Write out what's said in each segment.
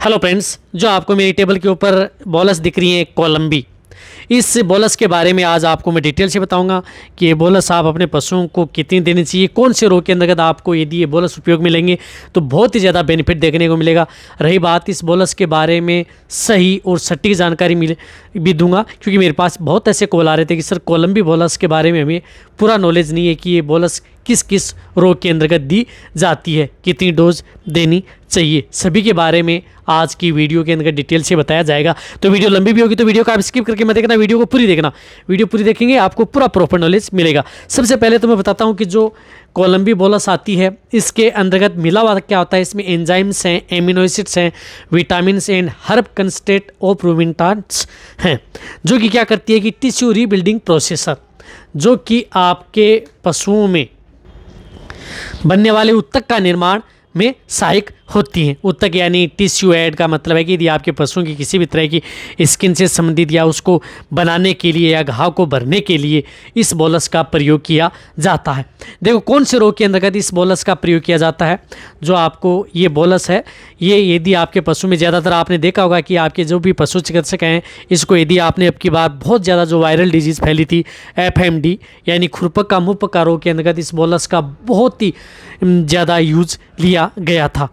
Hello friends, जो आपको मेरी टेबल के ऊपर बोलस दिख रही है कोलंबी, इस बोलस के बारे में आज आपको मैं डिटेल से बताऊंगा कि ये बोलस आप अपने पशुओं को कितनी देनी चाहिए, कौन से रोग के अंतर्गत आपको यदि ये बोलस उपयोग में लेंगे तो बहुत ही ज़्यादा बेनिफिट देखने को मिलेगा। रही बात इस बोलस के बारे में सही और सटीक जानकारी भी दूंगा, क्योंकि मेरे पास बहुत ऐसे कॉल आ रहे थे कि सर कोलंबी बोलस के बारे में हमें पूरा नॉलेज नहीं है कि ये बोलस किस किस रोग के अंतर्गत दी जाती है, कितनी डोज देनी चाहिए, सभी के बारे में आज की वीडियो के अंदर डिटेल से बताया जाएगा। तो वीडियो लंबी भी होगी तो वीडियो को आप स्किप करके मत देखना, वीडियो को पूरी देखना। वीडियो पूरी देखेंगे आपको पूरा प्रॉपर नॉलेज मिलेगा। सबसे पहले तो मैं बताता हूं कि जो कोलंबी बोलस आती है इसके अंतर्गत मिला हुआ क्या होता है। इसमें एंजाइम्स हैं, एमिनो एसिड्स हैं, vitamin and herb content of ruminants हैं, जो कि क्या करती है कि टिश्यू रीबिल्डिंग प्रोसेसर, जो कि आपके पशुओं में बनने वाले उत्तक का निर्माण में सहायक होती हैं। उत्तक यानी टिश्यू एड का मतलब है कि यदि आपके पशुओं की किसी भी तरह की स्किन से संबंधित या उसको बनाने के लिए या घाव को भरने के लिए इस बोलस का प्रयोग किया जाता है। देखो कौन से रोग के अंतर्गत इस बोलस का प्रयोग किया जाता है। जो आपको ये बोलस है, ये यदि आपके पशु में ज़्यादातर आपने देखा होगा कि आपके जो भी पशु चिकित्सक हैं, इसको यदि आपने अब की बार बहुत ज़्यादा जो वायरल डिजीज़ फैली थी FMD यानी खुरपका मुंहपका रोग के अंतर्गत इस बोलस का बहुत ही ज़्यादा यूज लिया गया था।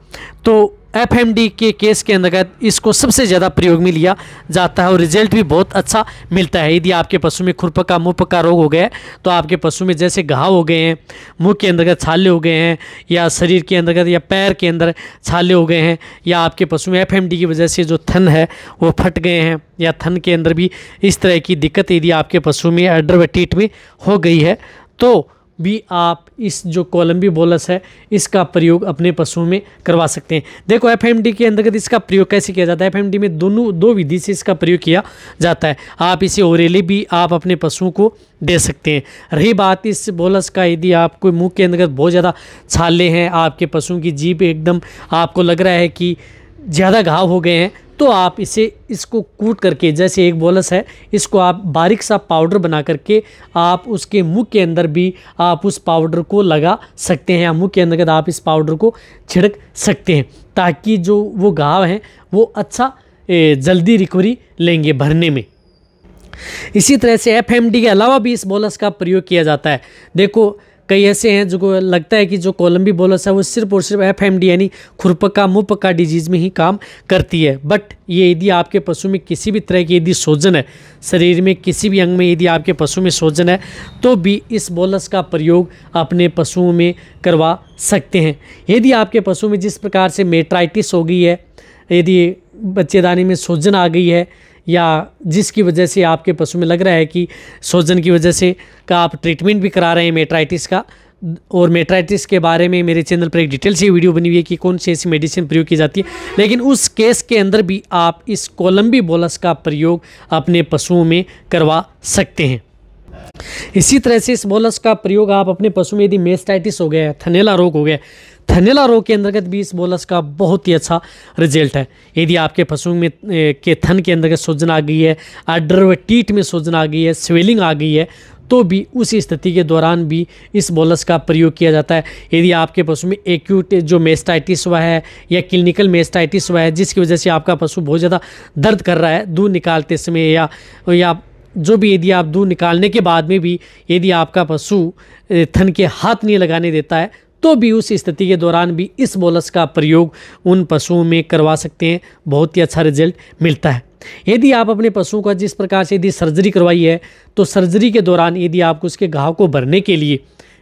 तो FMD के केस के अंतर्गत इसको सबसे ज़्यादा प्रयोग में लिया जाता है और रिजल्ट भी बहुत अच्छा मिलता है। यदि आपके पशु में खुरपका मुंहपका रोग हो गया है तो आपके पशु में जैसे घाव हो गए हैं, मुंह के अंतर्गत छाले हो गए हैं, या शरीर के अंतर्गत या पैर के अंदर छाले हो गए हैं, या आपके पशु में FMD की वजह से जो थन है वो फट गए हैं, या थन के अंदर भी इस तरह की दिक्कत यदि आपके पशु में अडर व टीट में हो गई है तो भी आप इस जो कोलंबी बोलस है इसका प्रयोग अपने पशुओं में करवा सकते हैं। देखो FMD के अंतर्गत इसका प्रयोग कैसे किया जाता है। FMD में दो विधि से इसका प्रयोग किया जाता है। आप इसे ओरली भी आप अपने पशुओं को दे सकते हैं। रही बात इस बोलस का, यदि आपको मुंह के अंतर्गत बहुत ज़्यादा छाले हैं, आपके पशुओं की जीभ एकदम आपको लग रहा है कि ज़्यादा घाव हो गए हैं, तो आप इसको कूट करके, जैसे एक बोलस है, इसको आप बारीक सा पाउडर बना करके आप उसके मुंह के अंदर भी आप उस पाउडर को लगा सकते हैं, या मुंह के अंदर आप इस पाउडर को छिड़क सकते हैं, ताकि जो वो घाव हैं वो अच्छा जल्दी रिकवरी लेंगे भरने में। इसी तरह से FMD के अलावा भी इस बोलस का प्रयोग किया जाता है। देखो कई ऐसे हैं जो को लगता है कि जो कोलंबी बोलस है वो सिर्फ और सिर्फ FMD यानी खुरपका मुंहपका डिजीज़ में ही काम करती है, बट ये यदि आपके पशु में किसी भी तरह की यदि सोजन है, शरीर में किसी भी अंग में यदि आपके पशु में सोजन है, तो भी इस बोलस का प्रयोग अपने पशुओं में करवा सकते हैं। यदि आपके पशु में जिस प्रकार से मेट्राइटिस हो गई है, यदि बच्चेदानी में सोजन आ गई है, या जिसकी वजह से आपके पशु में लग रहा है कि सोजन की वजह से का आप ट्रीटमेंट भी करा रहे हैं मेट्राइटिस का, और मेट्राइटिस के बारे में मेरे चैनल पर एक डिटेल से वीडियो बनी हुई है कि कौन सी ऐसी मेडिसिन प्रयोग की जाती है, लेकिन उस केस के अंदर भी आप इस कोलंबी बोलस का प्रयोग अपने पशुओं में करवा सकते हैं। इसी तरह से इस बोलस का प्रयोग आप अपने पशु में, यदि मेस्टाइटिस हो गया है, थनैला रोग हो गया, थनैला रोग के अंतर्गत भी इस बोलस का बहुत ही अच्छा रिजल्ट है। यदि आपके पशु में के थन के अंतर्गत सूजन आ गई है, अडर व टीट में सूजन आ गई है, स्वेलिंग आ गई है, तो भी उस स्थिति के दौरान भी इस बोलस का प्रयोग किया जाता है। यदि आपके पशु में एक्यूट जो मेस्टाइटिस हुआ है या क्लिनिकल मेस्टाइटिस हुआ है, जिसकी वजह से आपका पशु बहुत ज़्यादा दर्द कर रहा है दूध निकालते समय, या जो भी, यदि आप दूध निकालने के बाद में भी यदि आपका पशु थन के हाथ नहीं लगाने देता है, तो भी उस स्थिति के दौरान भी इस बोलस का प्रयोग उन पशुओं में करवा सकते हैं। बहुत ही अच्छा रिजल्ट मिलता है। यदि आप अपने पशुओं का जिस प्रकार से यदि सर्जरी करवाई है, तो सर्जरी के दौरान यदि आपको उसके घाव को भरने के लिए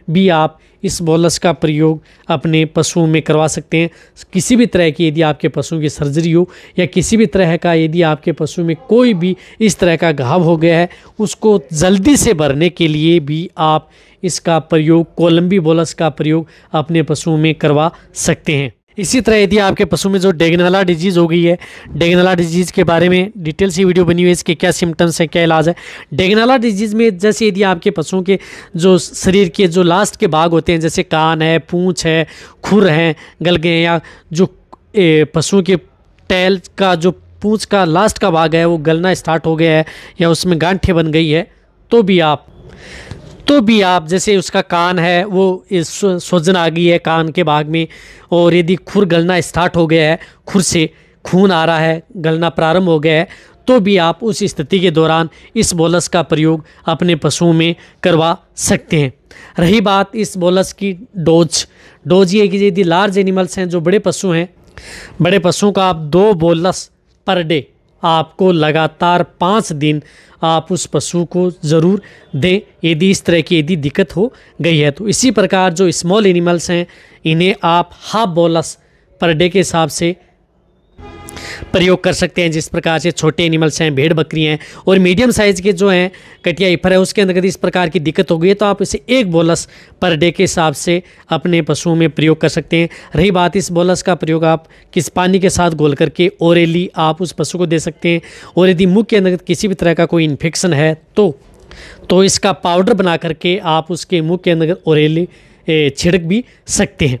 भी आप इस बोलस का प्रयोग अपने पशुओं में करवा सकते हैं। किसी भी तरह की यदि आपके पशुओं की सर्जरी हो, या किसी भी तरह का यदि आपके पशु में कोई भी इस तरह का घाव हो गया है, उसको जल्दी से भरने के लिए भी आप इसका प्रयोग, कोलंबी बोलस का प्रयोग अपने पशुओं में करवा सकते हैं। इसी तरह यदि आपके पशु में जो डेगनला डिजीज़ हो गई है, डेगनला डिजीज़ के बारे में डिटेल सी वीडियो बनी हुई है, इसके क्या सिम्टम्स हैं, क्या इलाज है। डेगनला डिजीज़ में जैसे यदि आपके पशुओं के जो शरीर के जो लास्ट के भाग होते हैं, जैसे कान है, पूँछ है, खुर हैं, गल गए, या जो पशुओं के टैल का जो पूँछ का लास्ट का भाग है वो गलना स्टार्ट हो गया है, या उसमें गांठें बन गई है, तो भी आप जैसे उसका कान है वो सूजन आ गई है कान के भाग में, और यदि खुर गलना स्टार्ट हो गया है, खुर से खून आ रहा है, गलना प्रारंभ हो गया है, तो भी आप उस स्थिति के दौरान इस बोलस का प्रयोग अपने पशुओं में करवा सकते हैं। रही बात इस बोलस की डोज ये कि यदि लार्ज एनिमल्स हैं, जो बड़े पशु हैं, बड़े पशुओं का आप 2 बोलस पर डे आपको लगातार 5 दिन आप उस पशु को ज़रूर दें यदि इस तरह की यदि दिक्कत हो गई है। तो इसी प्रकार जो स्मॉल एनिमल्स हैं इन्हें आप हाफ बोलस पर डे के हिसाब से प्रयोग कर सकते हैं। जिस प्रकार से छोटे एनिमल्स हैं, भेड़ बकरी हैं, और मीडियम साइज़ के जो हैं कटिया ईफर है, उसके अंदर यदि इस प्रकार की दिक्कत हो गई है तो आप इसे 1 बोलस पर डे के हिसाब से अपने पशुओं में प्रयोग कर सकते हैं। रही बात इस बोलस का प्रयोग आप किस पानी के साथ घोल करके ओरली आप उस पशु को दे सकते हैं, और यदि मुख के अंदर किसी भी तरह का कोई इन्फेक्शन है तो इसका पाउडर बना करके आप उसके मुख के अंदर ओरली छिड़क भी सकते हैं।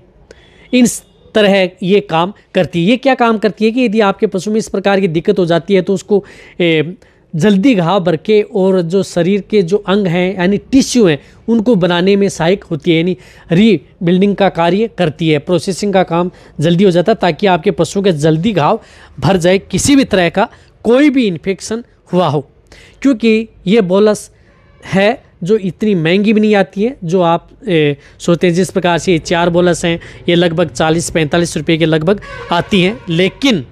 इन तरह ये काम करती है। ये क्या काम करती है कि यदि आपके पशु में इस प्रकार की दिक्कत हो जाती है तो उसको जल्दी घाव भर के और जो शरीर के जो अंग हैं यानी टिश्यू हैं उनको बनाने में सहायक होती है, यानी रीबिल्डिंग का कार्य करती है, प्रोसेसिंग का काम जल्दी हो जाता है ताकि आपके पशु के जल्दी घाव भर जाए, किसी भी तरह का कोई भी इन्फेक्शन हुआ हो। क्योंकि ये बोलस है जो इतनी महंगी भी नहीं आती है जो आप सोचते हैं। जिस प्रकार से ये 4 बोलस हैं ये लगभग 40-45 रुपये के लगभग आती हैं, लेकिन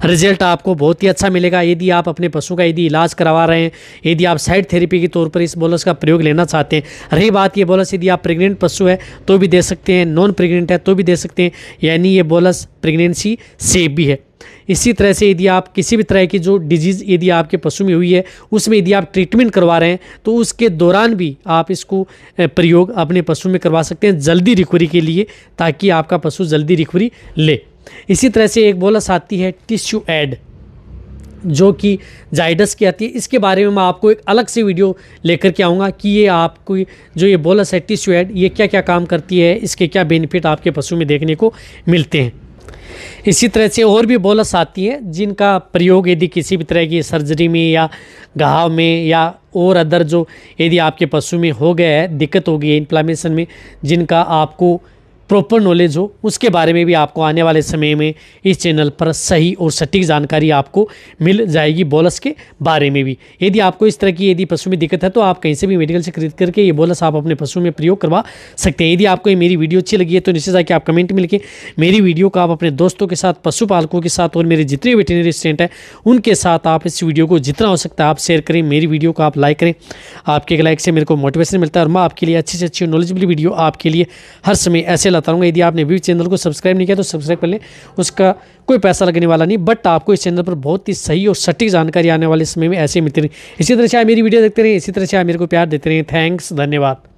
रिजल्ट आपको बहुत ही अच्छा मिलेगा यदि आप अपने पशु का यदि इलाज करवा रहे हैं, यदि आप साइड थेरेपी के तौर पर इस बोलस का प्रयोग लेना चाहते हैं। रही बात ये बोलस यदि आप प्रेग्नेंट पशु है तो भी दे सकते हैं, नॉन प्रेग्नेंट है तो भी दे सकते हैं, यानी ये बोलस प्रेगनेंसी सेफ भी है। इसी तरह से यदि आप किसी भी तरह की जो डिजीज़ यदि आपके पशु में हुई है उसमें यदि आप ट्रीटमेंट करवा रहे हैं तो उसके दौरान भी आप इसको प्रयोग अपने पशु में करवा सकते हैं जल्दी रिकवरी के लिए, ताकि आपका पशु जल्दी रिकवरी ले। इसी तरह से एक बोलस आती है टिश्यू एड, जो कि जाइडस की आती है। इसके बारे में मैं आपको एक अलग से वीडियो लेकर के आऊँगा कि ये आपको जो ये बोलस है टिश्यू एड ये क्या क्या काम करती है, इसके क्या बेनिफिट आपके पशु में देखने को मिलते हैं। इसी तरह से और भी बोलस आती है जिनका प्रयोग यदि किसी भी तरह की सर्जरी में या घाव में या और अदर जो यदि आपके पशु में हो गया है, दिक्कत हो गई है इन्फ्लामेशन में, जिनका आपको प्रॉपर नॉलेज हो, उसके बारे में भी आपको आने वाले समय में इस चैनल पर सही और सटीक जानकारी आपको मिल जाएगी बोलस के बारे में भी। यदि आपको इस तरह की यदि पशु में दिक्कत है तो आप कहीं से भी मेडिकल से खरीद करके ये बोलस आप अपने पशु में प्रयोग करवा सकते हैं। यदि आपको ये मेरी वीडियो अच्छी लगी है तो निश्चित जाकर आप कमेंट में लिखें। मेरी वीडियो को आप अपने दोस्तों के साथ, पशुपालकों के साथ और मेरे जितने वेटरनरी स्टूडेंट हैं उनके साथ आप इस वीडियो को जितना हो सकता है आप शेयर करें, मेरी वीडियो को आप लाइक करें। आपके एक लाइक से मेरे को मोटिवेशन मिलता है और मैं आपके लिए अच्छी से अच्छी नॉलेजेबल वीडियो आपके लिए हर समय ऐसे लाता रहूँगा। यदि आपने भी चैनल को सब्सक्राइब नहीं किया तो सब्सक्राइब कर लें, उसका कोई पैसा लगने वाला नहीं, बट आपको इस चैनल पर बहुत ही सही और सटीक जानकारी आने वाले समय में ऐसे मिलती रही। इसी तरह से आप मेरी वीडियो देखते रहें, इसी तरह से आप मेरे को प्यार देते रहें। थैंक्स, धन्यवाद।